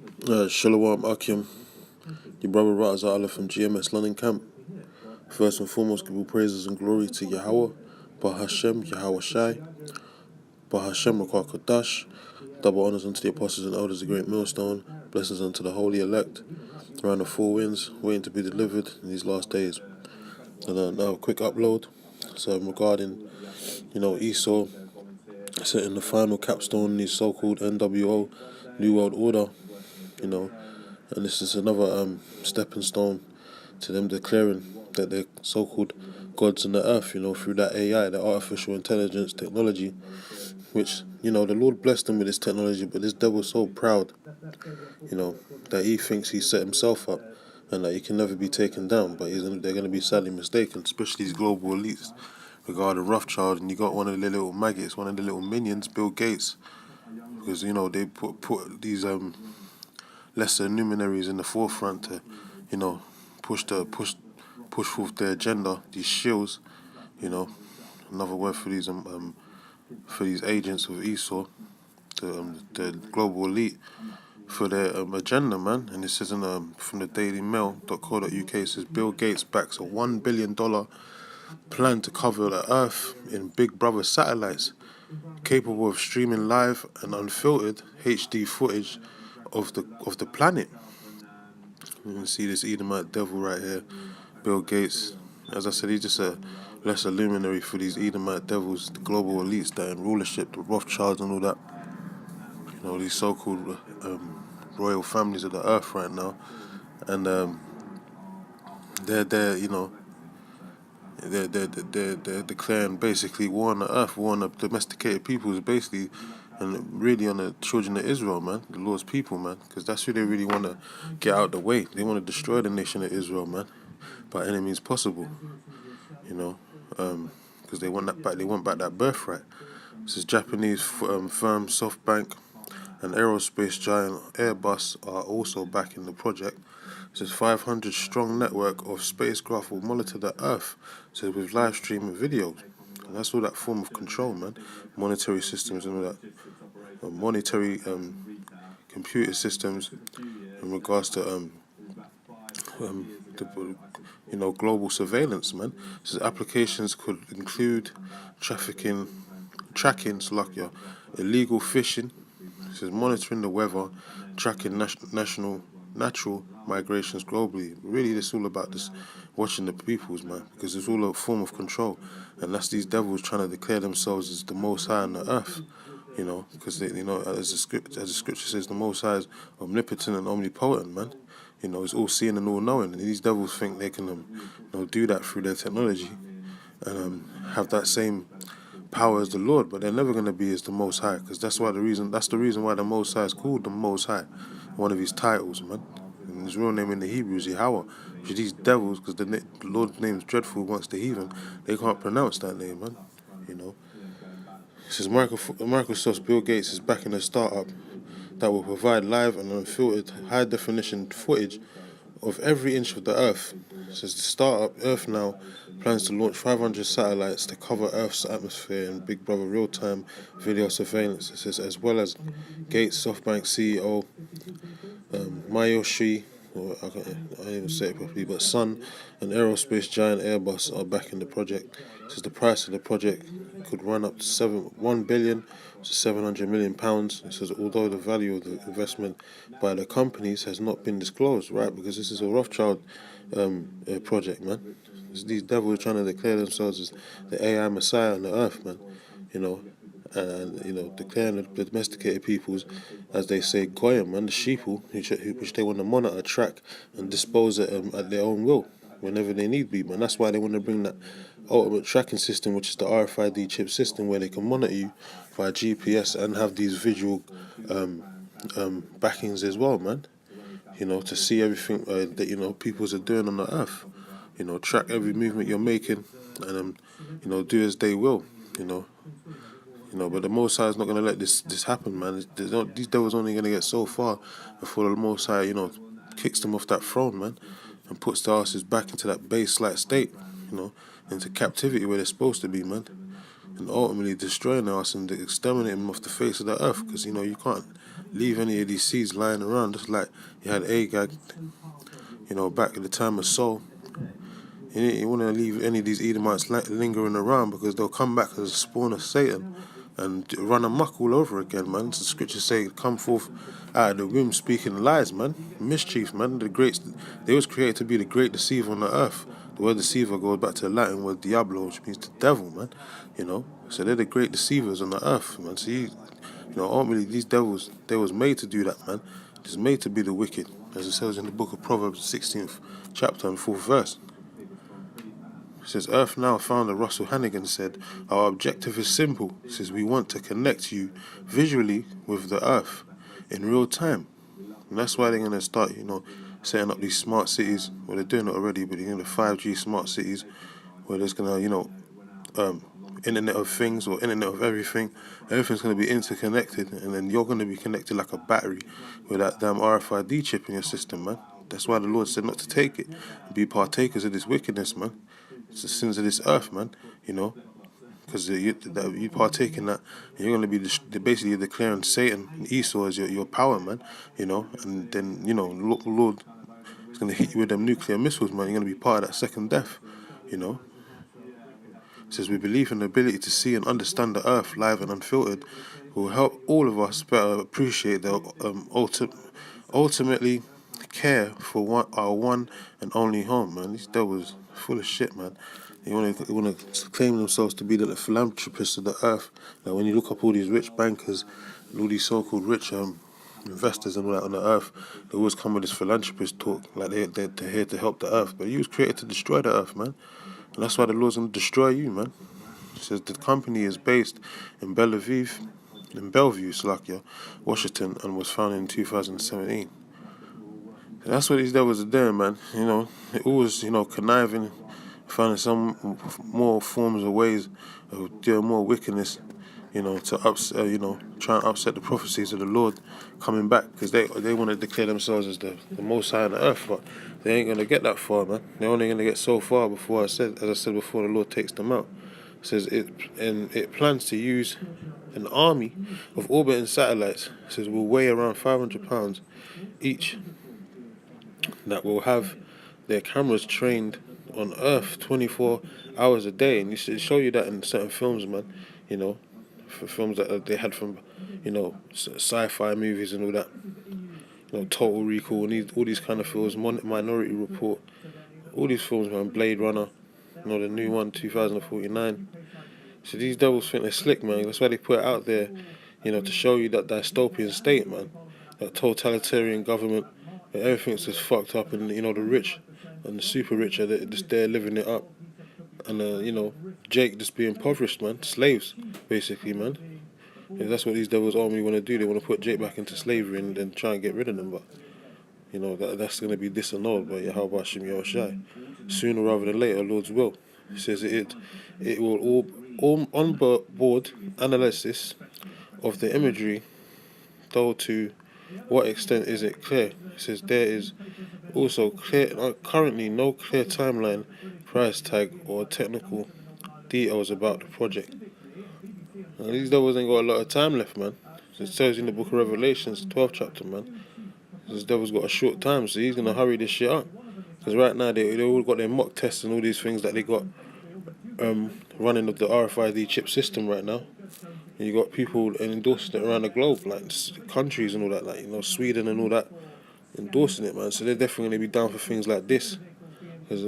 Shalom Akim, your brother Ratazala from GMS London camp. First and foremost, give all praises and glory to Yahweh, Bahashem, Yahweh Shai, Bahashem, Rakar Kodash. Double honors unto the apostles and elders of GreatMillStone. Blessings unto the holy elect around the four winds, waiting to be delivered in these last days. And now a quick upload. So regarding, Esau setting the final capstone in the so-called NWO, New World Order, and this is another stepping stone to them declaring that they're so-called gods on the earth, through that AI, the artificial intelligence technology, which, the Lord blessed them with this technology, but this devil's so proud, that he thinks he set himself up and that he can never be taken down, but they're going to be sadly mistaken, especially these global elites regarding Rothschild, and you got one of the little maggots, one of the little minions, Bill Gates, because, they put these lesser luminaries in the forefront to, push forth their agenda. These shills, another word for these agents of Esau, the global elite, for their agenda, man. And this is from the DailyMail.co.uk. It says Bill Gates backs a $1 billion plan to cover the Earth in Big Brother satellites, capable of streaming live and unfiltered HD footage of the planet. You can see this Edomite devil right here, Bill Gates. As I said, he's just a lesser luminary for these Edomite devils, the global elites that in rulership, the Rothschilds and all that. These so-called royal families of the earth right now, and they're declaring basically war on the earth, war on the domesticated peoples, basically, and really on the children of Israel, man, the Lord's people, man, because that's who they really want to get out of the way. They want to destroy the nation of Israel, man, by any means possible, because they want that back. They want back that birthright. This is Japanese firm SoftBank and aerospace giant Airbus are also backing the project. This 500 strong network of spacecraft will monitor the Earth, with live stream and videos. And that's all that form of control, man. Monetary systems and all that. Monetary computer systems in regards to global surveillance, man. So applications could include tracking, illegal fishing. This is monitoring the weather, tracking natural migrations globally. Really, it's all about this watching the peoples, man, because it's all a form of control, and that's these devils trying to declare themselves as the Most High on the earth. Because as the scripture says, the Most High is omnipotent and omnipotent, man. It's all seeing and all knowing, and these devils think they can, do that through their technology, and have that same power as the Lord, but they're never going to be as the Most High, because that's the reason why the Most High is called the Most High, one of his titles, man. And his real name in the Hebrew is Yahweh. Which these devils, because the Lord's name is dreadful amongst the heathen, they can't pronounce that name, man. It says Microsoft's Bill Gates is backing a startup that will provide live and unfiltered high-definition footage of every inch of the Earth. It says the startup Earthnow plans to launch 500 satellites to cover Earth's atmosphere in Big Brother real-time video surveillance. It says as well as Gates SoftBank CEO Mayoshi, I can't even say it properly, but Sun and aerospace giant Airbus are backing the project. It says the price of the project could run up to £1 billion to £700 million. It says although the value of the investment by the companies has not been disclosed, right? Because this is a Rothschild project, man. These devils trying to declare themselves as the AI Messiah on the earth, man. And declaring the domesticated peoples, as they say, goyim, man, the sheeple, which they want to monitor, track, and dispose at their own will, whenever they need be, man. That's why they want to bring that ultimate tracking system, which is the RFID chip system, where they can monitor you via GPS and have these visual backings as well, man. To see everything that peoples are doing on the earth. Track every movement you're making, and do as they will. But the Most High is not going to let this happen, man. These devils only going to get so far before the Most High, kicks them off that throne, man, and puts their asses back into that base-like state, into captivity where they're supposed to be, man, and ultimately destroying their ass and exterminating them off the face of the earth, because, you can't leave any of these seeds lying around, just like you had Agag, back at the time of Saul. You wouldn't leave any of these Edomites lingering around, because they'll come back as a spawn of Satan and run amok all over again, man. So the scriptures say, come forth out of the womb speaking lies, man. Mischief, man. They was created to be the great deceiver on the earth. The word deceiver goes back to the Latin word diablo, which means the devil, man. So they're the great deceivers on the earth, man. So ultimately these devils, they was made to do that, man. It's made to be the wicked, as it says in the book of Proverbs, 16th chapter and 4th verse. It says, Earthnow founder Russell Hannigan said, our objective is simple. It says, we want to connect you visually with the earth in real time. And that's why they're going to start, setting up these smart cities. Well, they're doing it already, but they're going to 5G smart cities where there's going to, Internet of Things or Internet of Everything. Everything's going to be interconnected, and then you're going to be connected like a battery with that damn RFID chip in your system, man. That's why the Lord said not to take it. Be partakers of this wickedness, man. It's the sins of this earth, man, because you partake in that, you're going to be basically declaring Satan and Esau as your power, man, and then, the Lord is going to hit you with them nuclear missiles, man. You're going to be part of that second death, It says, we believe in the ability to see and understand the earth live and unfiltered will help all of us better appreciate the ultimately care for our one and only home, man. These devils full of shit, man. They want to claim themselves to be the philanthropists of the earth. Like when you look up all these rich bankers, all these so-called rich investors and all that on the earth, they always come with this philanthropist talk, like they're here to help the earth. But you was created to destroy the earth, man. And that's why the Lord's going to destroy you, man. It says the company is based in Bellevue, Slovakia, Washington, and was founded in 2017. And that's what these devils are doing, man. They always, conniving, finding some more forms or ways of doing more wickedness, to try and upset the prophecies of the Lord coming back, because they want to declare themselves as the Most High on the earth, but they ain't going to get that far, man. They're only going to get so far before, as I said before, the Lord takes them out. It says it plans to use an army of orbiting satellites. It says will weigh around 500 pounds each, that will have their cameras trained on Earth 24 hours a day. And you should show you that in certain films, man. For films that they had from, sci-fi movies and all that. Total Recall and all these kind of films, Minority Report, all these films, man. Blade Runner, the new one, 2049. So these devils think they're slick, man. That's why they put it out there, to show you that dystopian state, man. That totalitarian government, where everything's just fucked up, and the rich and the super rich are just there living it up, and Jake just being impoverished, man. Slaves, basically, man. And that's what these devils army want to do. They want to put Jake back into slavery and then try and get rid of them, but that's going to be disannulled by Yahweh Hashem Yahushai sooner rather than later, Lord's will. It says it will all on board analysis of the imagery, though to what extent is it clear? It says there is also currently no clear timeline, price tag, or technical details about the project. And these devils ain't got a lot of time left, man. It says in the book of Revelations, 12th chapter, man. This devil's got a short time, so he's gonna hurry this shit up. Because right now they all got their mock tests and all these things that they got running of the RFID chip system right now. And you got people endorsing it around the globe, like countries and all that, like Sweden and all that, endorsing it, man. So they're definitely gonna be down for things like this, because